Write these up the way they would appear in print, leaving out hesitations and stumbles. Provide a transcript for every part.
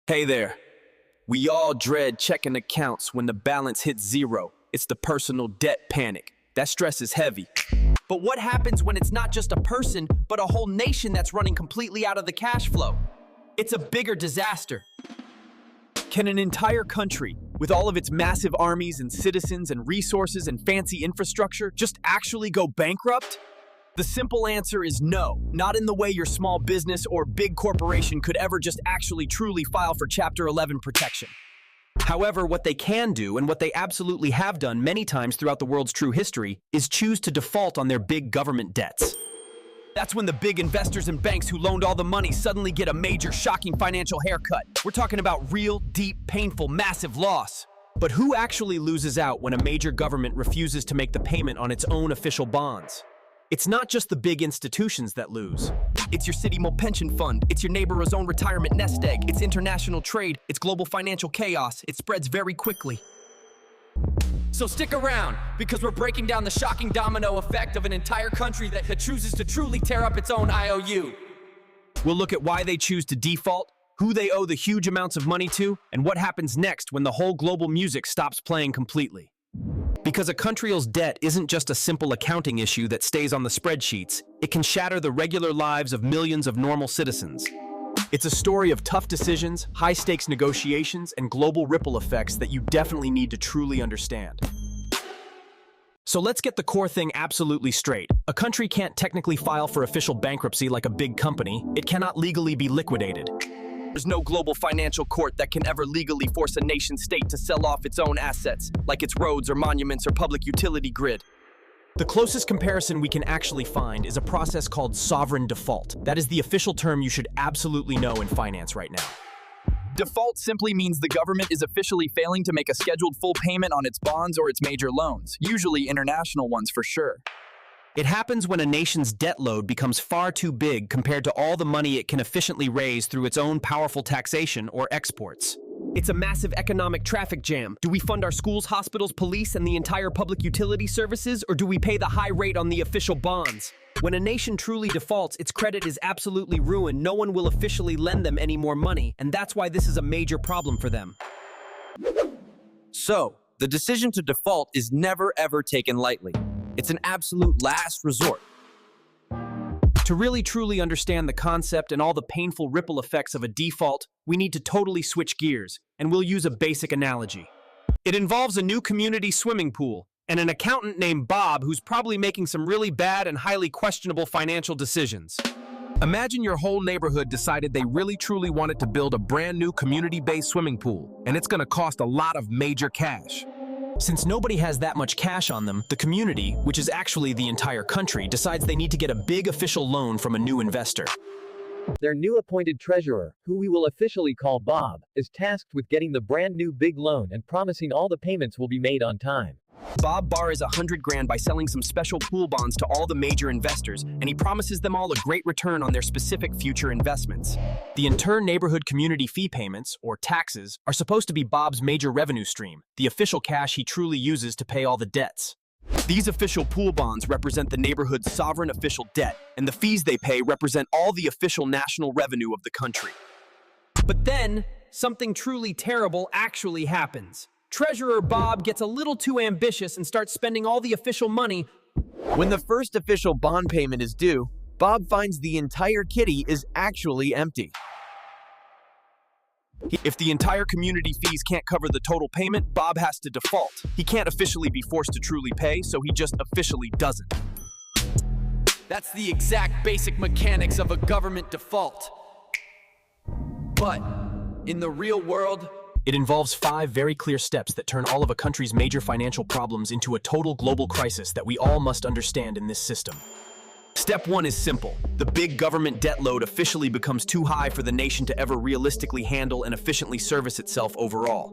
Hey there. We all dread checking accounts when the balance hits zero. It's the personal debt panic. That stress is heavy. But what happens when it's not just a person, but a whole nation that's running completely out of the cash flow? It's a bigger disaster. Can an entire country, with all of its massive armies and citizens and resources and fancy infrastructure, just actually go bankrupt? The simple answer is no, not in the way your small business or big corporation could ever just actually truly file for Chapter 11 protection. However, what they can do, and what they absolutely have done many times throughout the world's true history, is choose to default on their big government debts. That's when the big investors and banks who loaned all the money suddenly get a major, shocking financial haircut. We're talking about real, deep, painful, massive loss. But who actually loses out when a major government refuses to make the payment on its own official bonds? It's not just the big institutions that lose. It's your city pension fund, it's your neighbor's own retirement nest egg, it's international trade, it's global financial chaos. It spreads very quickly. So stick around, because we're breaking down the shocking domino effect of an entire country that chooses to truly tear up its own IOU. We'll look at why they choose to default, who they owe the huge amounts of money to, and what happens next when the whole global music stops playing completely. Because a country's debt isn't just a simple accounting issue that stays on the spreadsheets, it can shatter the regular lives of millions of normal citizens. It's a story of tough decisions, high-stakes negotiations, and global ripple effects that you definitely need to truly understand. So let's get the core thing absolutely straight. A country can't technically file for official bankruptcy like a big company. It cannot legally be liquidated. There's no global financial court that can ever legally force a nation-state to sell off its own assets, like its roads or monuments or public utility grid. The closest comparison we can actually find is a process called sovereign default. That is the official term you should absolutely know in finance right now. Default simply means the government is officially failing to make a scheduled full payment on its bonds or its major loans, usually international ones for sure. It happens when a nation's debt load becomes far too big compared to all the money it can efficiently raise through its own powerful taxation or exports. It's a massive economic traffic jam. Do we fund our schools, hospitals, police, and the entire public utility services, or do we pay the high rate on the official bonds? When a nation truly defaults, its credit is absolutely ruined. No one will officially lend them any more money, and that's why this is a major problem for them. So, the decision to default is never ever taken lightly. It's an absolute last resort. To really truly understand the concept and all the painful ripple effects of a default, we need to totally switch gears, and we'll use a basic analogy. It involves a new community swimming pool, and an accountant named Bob who's probably making some really bad and highly questionable financial decisions. Imagine your whole neighborhood decided they really truly wanted to build a brand new community-based swimming pool, and it's going to cost a lot of major cash. Since nobody has that much cash on them, the community, which is actually the entire country, decides they need to get a big official loan from a new investor. Their new appointed treasurer, who we will officially call Bob, is tasked with getting the brand new big loan and promising all the payments will be made on time. Bob borrows $100,000 by selling some special pool bonds to all the major investors, and he promises them all a great return on their specific future investments. The in-turn neighborhood community fee payments, or taxes, are supposed to be Bob's major revenue stream, the official cash he truly uses to pay all the debts. These official pool bonds represent the neighborhood's sovereign official debt, and the fees they pay represent all the official national revenue of the country. But then, something truly terrible actually happens. Treasurer Bob gets a little too ambitious and starts spending all the official money. When the first official bond payment is due, Bob finds the entire kitty is actually empty. If the entire community fees can't cover the total payment, Bob has to default. He can't officially be forced to truly pay, so he just officially doesn't. That's the exact basic mechanics of a government default. But in the real world, it involves 5 very clear steps that turn all of a country's major financial problems into a total global crisis that we all must understand in this system. Step 1 is simple. The big government debt load officially becomes too high for the nation to ever realistically handle and efficiently service itself overall.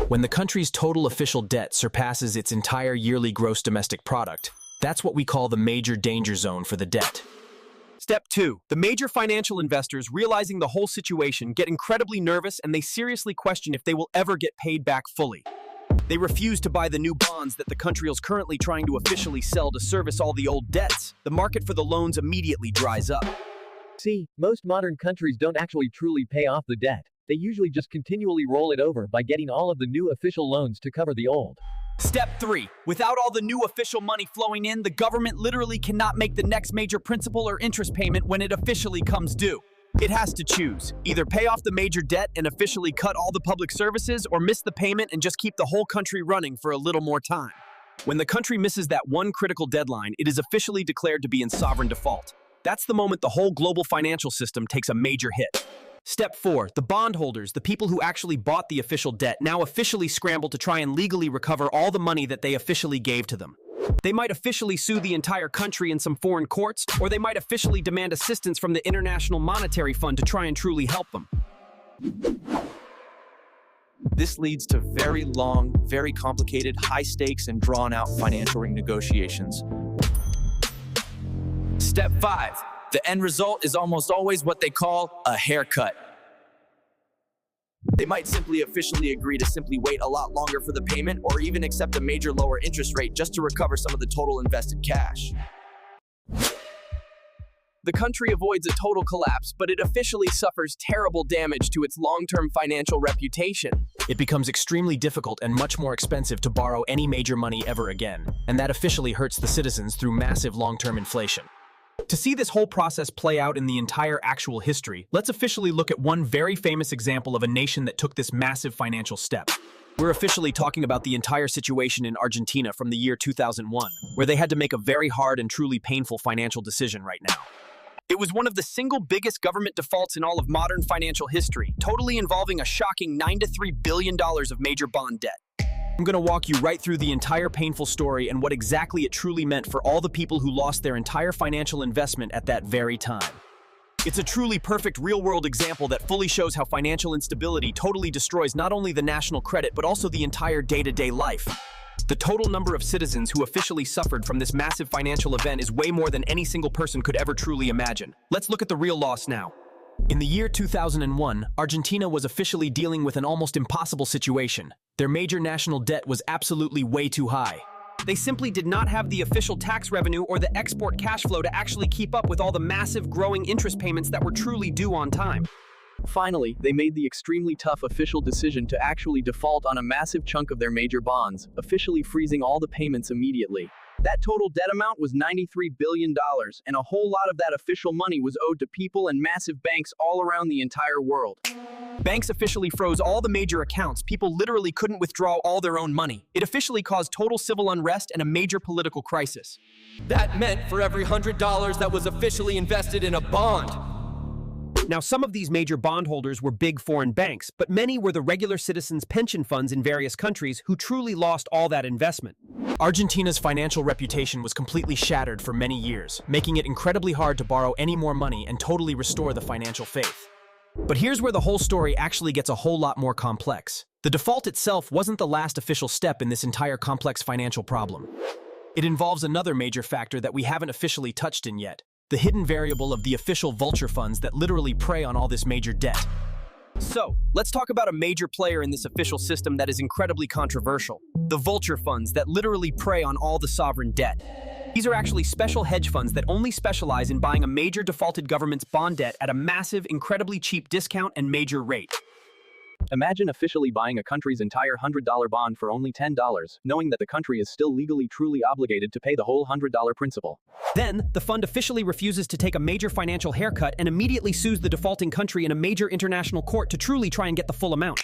When the country's total official debt surpasses its entire yearly gross domestic product, that's what we call the major danger zone for the debt. Step 2. The major financial investors, realizing the whole situation, get incredibly nervous and they seriously question if they will ever get paid back fully. They refuse to buy the new bonds that the country is currently trying to officially sell to service all the old debts. The market for the loans immediately dries up. See, most modern countries don't actually truly pay off the debt. they usually just continually roll it over by getting all of the new official loans to cover the old. Step 3. Without all the new official money flowing in, the government literally cannot make the next major principal or interest payment when it officially comes due. It has to choose. Either pay off the major debt and officially cut all the public services, or miss the payment and just keep the whole country running for a little more time. When the country misses that one critical deadline, it is officially declared to be in sovereign default. That's the moment the whole global financial system takes a major hit. Step 4. The bondholders, the people who actually bought the official debt, now officially scramble to try and legally recover all the money that they officially gave to them. They might officially sue the entire country in some foreign courts, or they might officially demand assistance from the International Monetary Fund to try and truly help them. This leads to very long, very complicated, high-stakes, and drawn-out financial negotiations. Step 5. The end result is almost always what they call a haircut. They might simply officially agree to simply wait a lot longer for the payment, or even accept a major lower interest rate just to recover some of the total invested cash. The country avoids a total collapse, but it officially suffers terrible damage to its long-term financial reputation. It becomes extremely difficult and much more expensive to borrow any major money ever again, and that officially hurts the citizens through massive long-term inflation. To see this whole process play out in the entire actual history, let's officially look at one very famous example of a nation that took this massive financial step. We're officially talking about the entire situation in Argentina from the year 2001, where they had to make a very hard and truly painful financial decision right now. It was one of the single biggest government defaults in all of modern financial history, totally involving a shocking $9 to $3 billion of major bond debt. I'm going to walk you right through the entire painful story and what exactly it truly meant for all the people who lost their entire financial investment at that very time. It's a truly perfect real-world example that fully shows how financial instability totally destroys not only the national credit but also the entire day-to-day life. The total number of citizens who officially suffered from this massive financial event is way more than any single person could ever truly imagine. Let's look at the real loss now. In the year 2001, Argentina was officially dealing with an almost impossible situation. Their major national debt was absolutely way too high. They simply did not have the official tax revenue or the export cash flow to actually keep up with all the massive growing interest payments that were truly due on time. Finally, they made the extremely tough official decision to actually default on a massive chunk of their major bonds, officially freezing all the payments immediately. That total debt amount was $93 billion, and a whole lot of that official money was owed to people and massive banks all around the entire world. Banks officially froze all the major accounts. People literally couldn't withdraw all their own money. It officially caused total civil unrest and a major political crisis. That meant for every $100 that was officially invested in a bond, Now, some of these major bondholders were big foreign banks, but many were the regular citizens' pension funds in various countries who truly lost all that investment. Argentina's financial reputation was completely shattered for many years, making it incredibly hard to borrow any more money and totally restore the financial faith. But here's where the whole story actually gets a whole lot more complex. The default itself wasn't the last official step in this entire complex financial problem. It involves another major factor that we haven't officially touched in yet: the hidden variable of the official vulture funds that literally prey on all this major debt. So, let's talk about a major player in this official system that is incredibly controversial: the vulture funds that literally prey on all the sovereign debt. These are actually special hedge funds that only specialize in buying a major defaulted government's bond debt at a massive, incredibly cheap discount and major rate. Imagine officially buying a country's entire $100 bond for only $10, knowing that the country is still legally truly obligated to pay the whole $100 principal. Then, the fund officially refuses to take a major financial haircut and immediately sues the defaulting country in a major international court to truly try and get the full amount.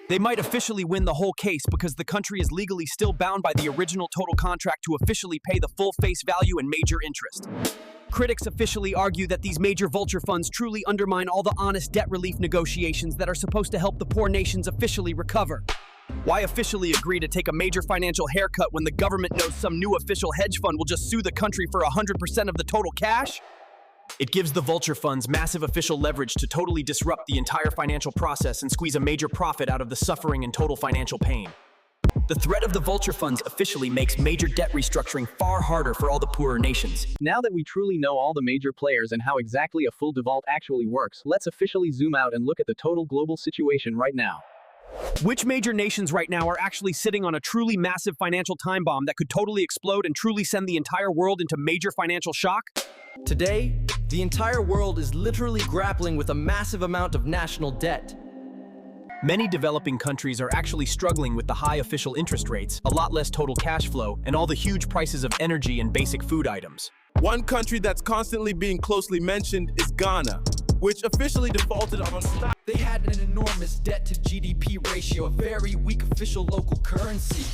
They might officially win the whole case because the country is legally still bound by the original total contract to officially pay the full face value and major interest. Critics officially argue that these major vulture funds truly undermine all the honest debt relief negotiations that are supposed to help the poor nations officially recover. Why officially agree to take a major financial haircut when the government knows some new official hedge fund will just sue the country for 100% of the total cash? It gives the vulture funds massive official leverage to totally disrupt the entire financial process and squeeze a major profit out of the suffering and total financial pain. The threat of the vulture funds officially makes major debt restructuring far harder for all the poorer nations. Now that we truly know all the major players and how exactly a full default actually works, let's officially zoom out and look at the total global situation right now. Which major nations right now are actually sitting on a truly massive financial time bomb that could totally explode and truly send the entire world into major financial shock? Today, the entire world is literally grappling with a massive amount of national debt. Many developing countries are actually struggling with the high official interest rates, a lot less total cash flow, and all the huge prices of energy and basic food items. One country that's constantly being closely mentioned is Ghana, which officially defaulted on stock. They had an enormous debt to GDP ratio, a very weak official local currency.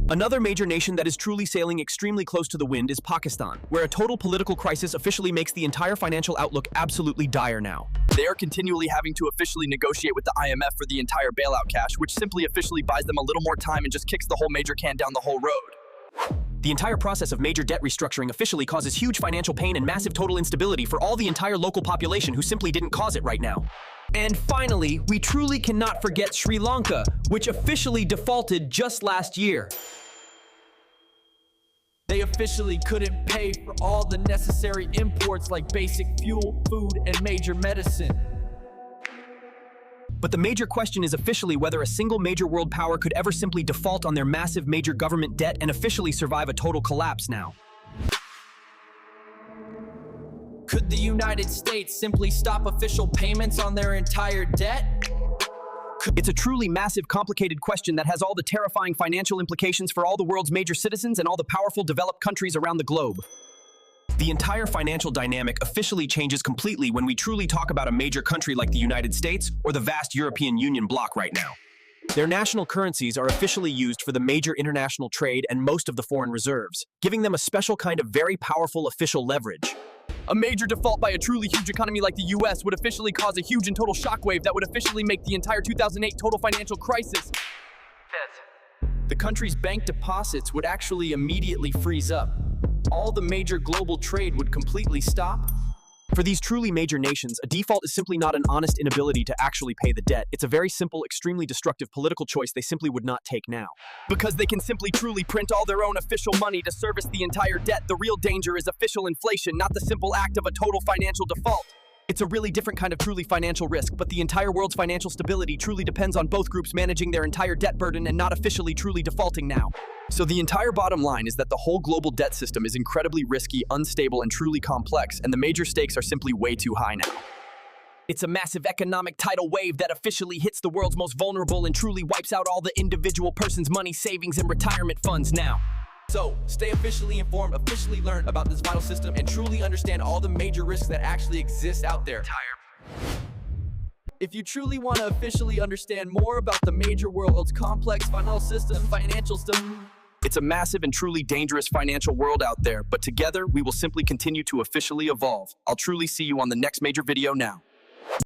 Another major nation that is truly sailing extremely close to the wind is Pakistan, where a total political crisis officially makes the entire financial outlook absolutely dire now. They are continually having to officially negotiate with the IMF for the entire bailout cash, which simply officially buys them a little more time and just kicks the whole major can down the whole road. The entire process of major debt restructuring officially causes huge financial pain and massive total instability for all the entire local population who simply didn't cause it right now. And finally, we truly cannot forget Sri Lanka, which officially defaulted just last year. They officially couldn't pay for all the necessary imports like basic fuel, food, and major medicine. But the major question is officially whether a single major world power could ever simply default on their massive major government debt and officially survive a total collapse now. Could the United States simply stop official payments on their entire debt? It's a truly massive, complicated question that has all the terrifying financial implications for all the world's major citizens and all the powerful developed countries around the globe. The entire financial dynamic officially changes completely when we truly talk about a major country like the United States or the vast European Union bloc right now. Their national currencies are officially used for the major international trade and most of the foreign reserves, giving them a special kind of very powerful official leverage. A major default by a truly huge economy like the US would officially cause a huge and total shockwave that would officially make the entire 2008 total financial crisis. The country's bank deposits would actually immediately freeze up. All the major global trade would completely stop. For these truly major nations, a default is simply not an honest inability to actually pay the debt. It's a very simple, extremely destructive political choice they simply would not take now. Because they can simply truly print all their own official money to service the entire debt, the real danger is official inflation, not the simple act of a total financial default. It's a really different kind of truly financial risk, but the entire world's financial stability truly depends on both groups managing their entire debt burden and not officially truly defaulting now. So the entire bottom line is that the whole global debt system is incredibly risky, unstable, and truly complex, and the major stakes are simply way too high now. It's a massive economic tidal wave that officially hits the world's most vulnerable and truly wipes out all the individual person's money, savings, and retirement funds now. So, stay officially informed, officially learn about this vital system, and truly understand all the major risks that actually exist out there. If you truly want to officially understand more about the major world's complex financial system, it's a massive and truly dangerous financial world out there, but together we will simply continue to officially evolve. I'll truly see you on the next major video now.